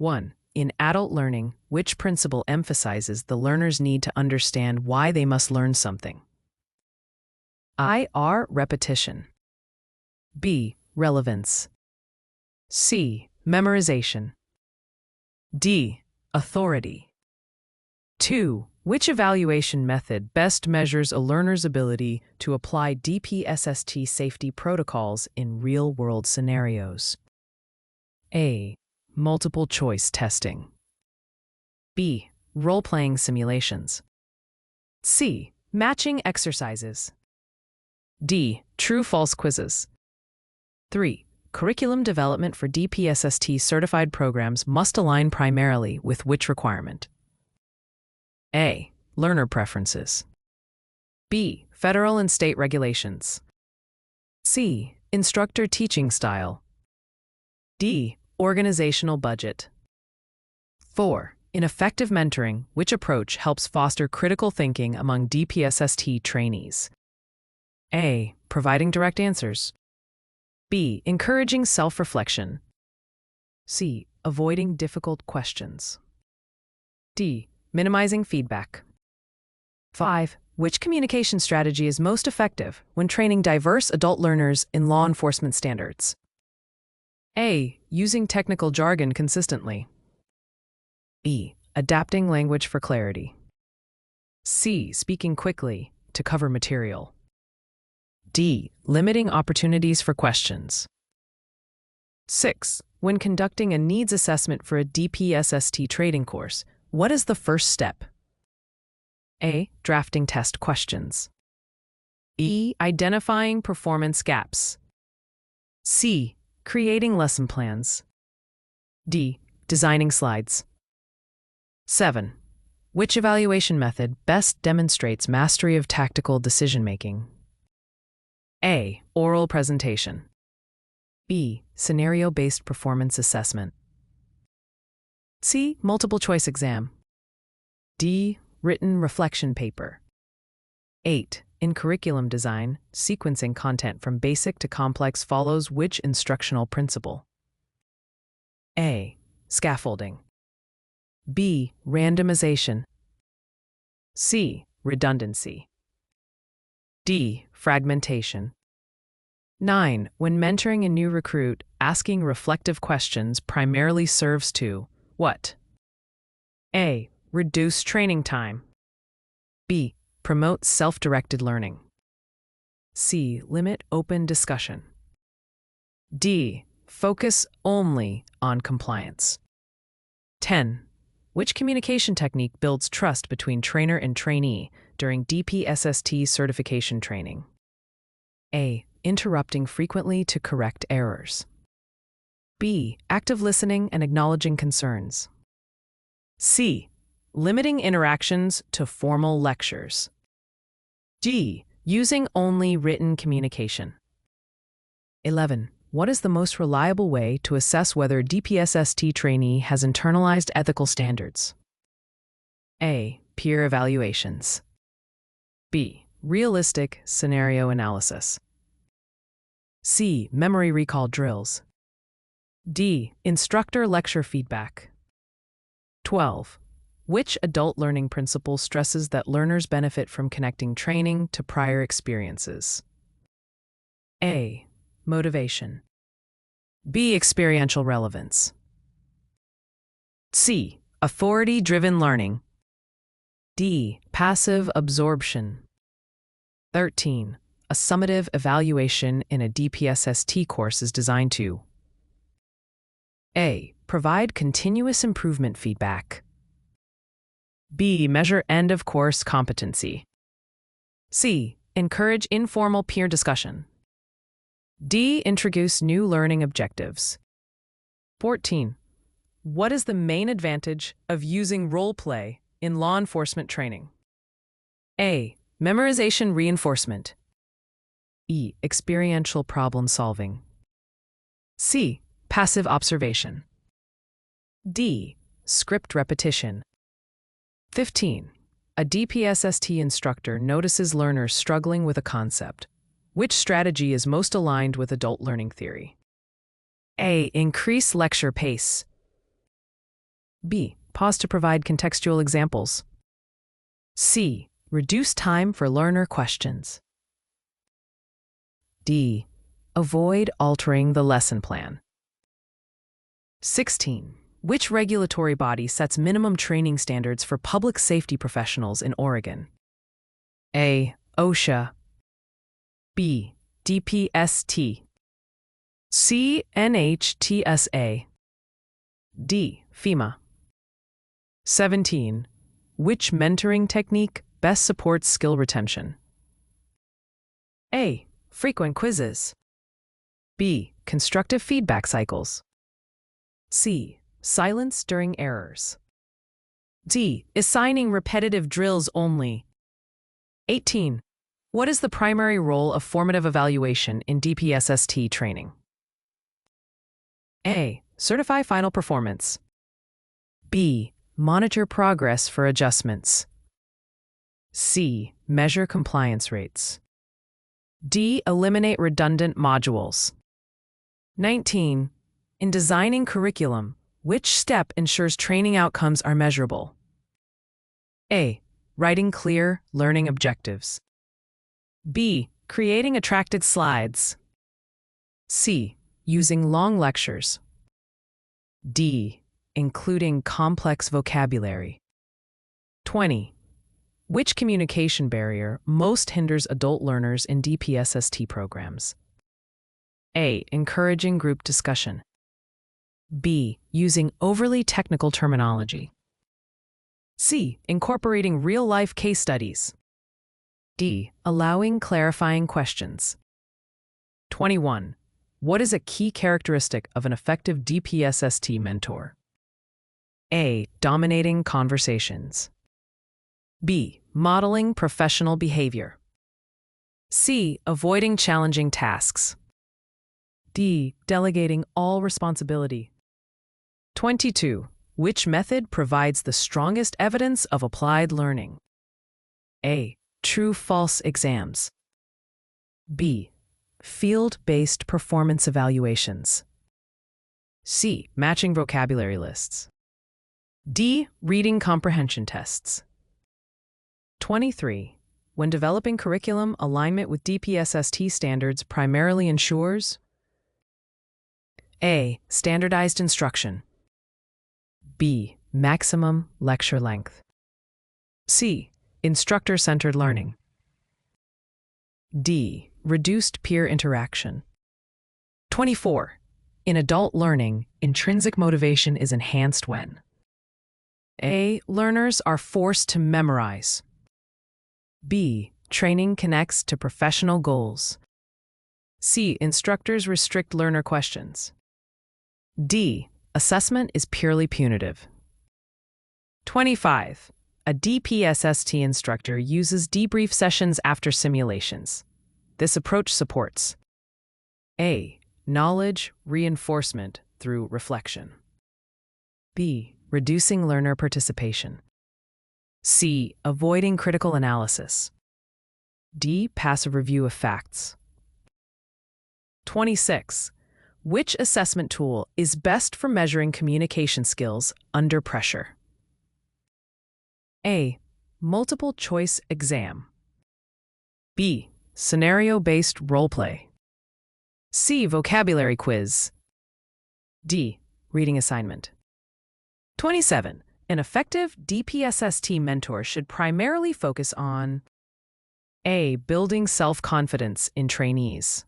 1. In adult learning, which principle emphasizes the learner's need to understand why they must learn something? I. Repetition. B. Relevance. C. Memorization. D. Authority. 2. Which evaluation method best measures a learner's ability to apply DPSST safety protocols in real-world scenarios? A. Multiple choice testing. B. Role-playing simulations. C. Matching exercises. D. True-false quizzes. 3. Curriculum development for DPSST certified programs must align primarily with which requirement? A. Learner preferences. B. Federal and state regulations. C. Instructor teaching style. D. Organizational budget. 4. In effective mentoring, which approach helps foster critical thinking among DPSST trainees? A. Providing direct answers. B. Encouraging self-reflection. C. Avoiding difficult questions. D. Minimizing feedback. 5. Which communication strategy is most effective when training diverse adult learners in law enforcement standards? A. Using technical jargon consistently. B. Adapting language for clarity. C. Speaking quickly to cover material. D. Limiting opportunities for questions. 6. When conducting a needs assessment for a DPSST training course, what is the first step? A. Drafting test questions. B. Identifying performance gaps. C. Creating lesson plans. D. Designing slides. 7. Which evaluation method best demonstrates mastery of tactical decision-making? A. Oral presentation. B. Scenario-based performance assessment. C. Multiple choice exam. D. Written reflection paper. 8. In curriculum design, sequencing content from basic to complex follows which instructional principle? A. Scaffolding. B. Randomization. C. Redundancy. D. Fragmentation. 9. When mentoring a new recruit, asking reflective questions primarily serves to what? A. Reduce training time. B. Promote self-directed learning. C. Limit open discussion. D. Focus only on compliance. 10. Which communication technique builds trust between trainer and trainee during DPSST certification training? A. Interrupting frequently to correct errors. B. Active listening and acknowledging concerns. C. Limiting interactions to formal lectures. D. Using only written communication. 11. What is the most reliable way to assess whether a DPSST trainee has internalized ethical standards? A. Peer evaluations. B. Realistic scenario analysis. C. Memory recall drills. D. Instructor lecture feedback. 12. Which adult learning principle stresses that learners benefit from connecting training to prior experiences? A. Motivation. B. Experiential relevance. C. Authority-driven learning. D. Passive absorption. 13. A summative evaluation in a DPSST course is designed to A. Provide continuous improvement feedback. B. Measure end-of-course competency. C. Encourage informal peer discussion. D. Introduce new learning objectives. 14. What is the main advantage of using role play in law enforcement training? A. Memorization reinforcement. E. Experiential problem solving. C. Passive observation. D. Script repetition. 15. A DPSST instructor notices learners struggling with a concept. Which strategy is most aligned with adult learning theory? A. Increase lecture pace. B. Pause to provide contextual examples. C. Reduce time for learner questions. D. Avoid altering the lesson plan. 16. Which regulatory body sets minimum training standards for public safety professionals in Oregon? A. OSHA. B. DPST. C. NHTSA. D. FEMA. 17. Which mentoring technique best supports skill retention? A. Frequent quizzes. B. Constructive feedback cycles. C. Silence during errors. D. Assigning repetitive drills only. 18. What is the primary role of formative evaluation in DPSST training? A. Certify final performance. B. Monitor progress for adjustments. C. Measure compliance rates. D. Eliminate redundant modules. 19. In designing curriculum, which step ensures training outcomes are measurable? A. Writing clear learning objectives. B. Creating attractive slides. C. Using long lectures. D. Including complex vocabulary. 20. Which communication barrier most hinders adult learners in DPSST programs? A. Encouraging group discussion. B. Using overly technical terminology. C. Incorporating real-life case studies. D. Allowing clarifying questions. 21. What is a key characteristic of an effective DPSST mentor? A. Dominating conversations. B. Modeling professional behavior. C. Avoiding challenging tasks. D. Delegating all responsibility. 22. Which method provides the strongest evidence of applied learning? A. True-false exams. B. Field-based performance evaluations. C. Matching vocabulary lists. D. Reading comprehension tests. 23. When developing curriculum, alignment with DPSST standards primarily ensures A. Standardized instruction. B. Maximum lecture length. C. Instructor-centered learning. D. Reduced peer interaction. 24. In adult learning, intrinsic motivation is enhanced when A. Learners are forced to memorize. B. Training connects to professional goals. C. Instructors restrict learner questions. D. Assessment is purely punitive. 25. A DPSST instructor uses debrief sessions after simulations. This approach supports A. Knowledge reinforcement through reflection. B. Reducing learner participation. C. Avoiding critical analysis. D. Passive review of facts. 26. Which assessment tool is best for measuring communication skills under pressure? A. Multiple choice exam. B. Scenario-based role-play. C. Vocabulary quiz. D. Reading assignment. 27. An effective DPSST mentor should primarily focus on A. Building self-confidence in trainees.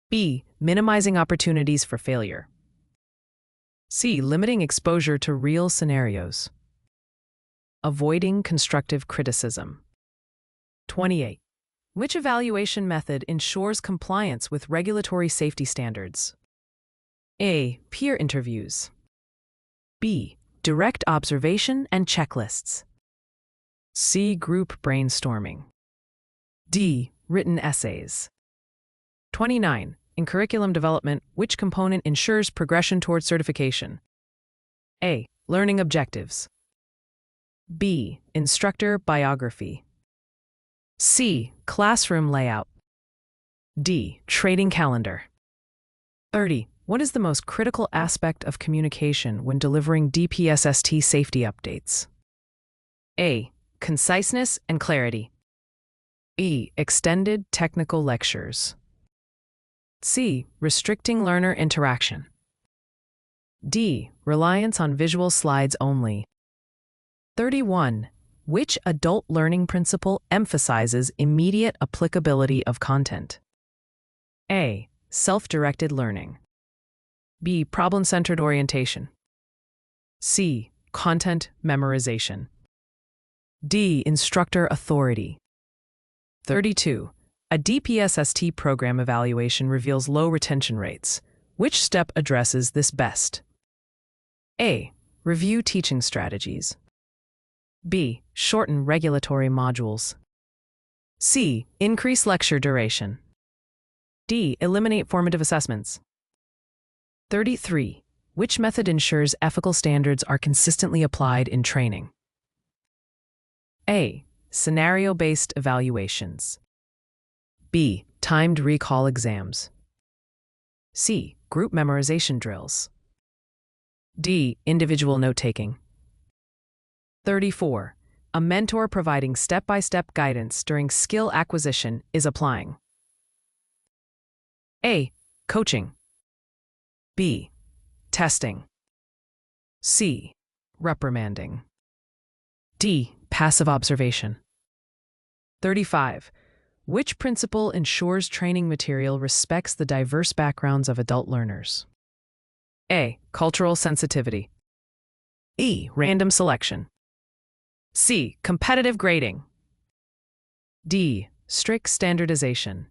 B. Minimizing opportunities for failure. C. Limiting exposure to real scenarios. Avoiding constructive criticism. 28. Which evaluation method ensures compliance with regulatory safety standards? A. Peer interviews. B. Direct observation and checklists. C. Group brainstorming. D. Written essays. 29. In curriculum development, which component ensures progression towards certification? A. Learning objectives. B. Instructor biography. C. Classroom layout. D. Trading calendar. 30. What is the most critical aspect of communication when delivering DPSST safety updates? A. Conciseness and clarity. B. Extended technical lectures. C. Restricting learner interaction. D. Reliance on visual slides only. 31. Which adult learning principle emphasizes immediate applicability of content? A. Self-directed learning. B. Problem-centered orientation. C. Content memorization. D. Instructor authority. 32. A DPSST program evaluation reveals low retention rates. Which step addresses this best? A. Review teaching strategies. B. Shorten regulatory modules. C. Increase lecture duration. D. Eliminate formative assessments. 33. Which method ensures ethical standards are consistently applied in training? A. Scenario-based evaluations. B. Timed recall exams. C. Group memorization drills. D. Individual note-taking. 34. A mentor providing step-by-step guidance during skill acquisition is applying. A. Coaching. B. Testing. C. Reprimanding. D. Passive observation. 35. Which principle ensures training material respects the diverse backgrounds of adult learners? A. Cultural sensitivity. E. Random selection. C. Competitive grading. D. Strict standardization.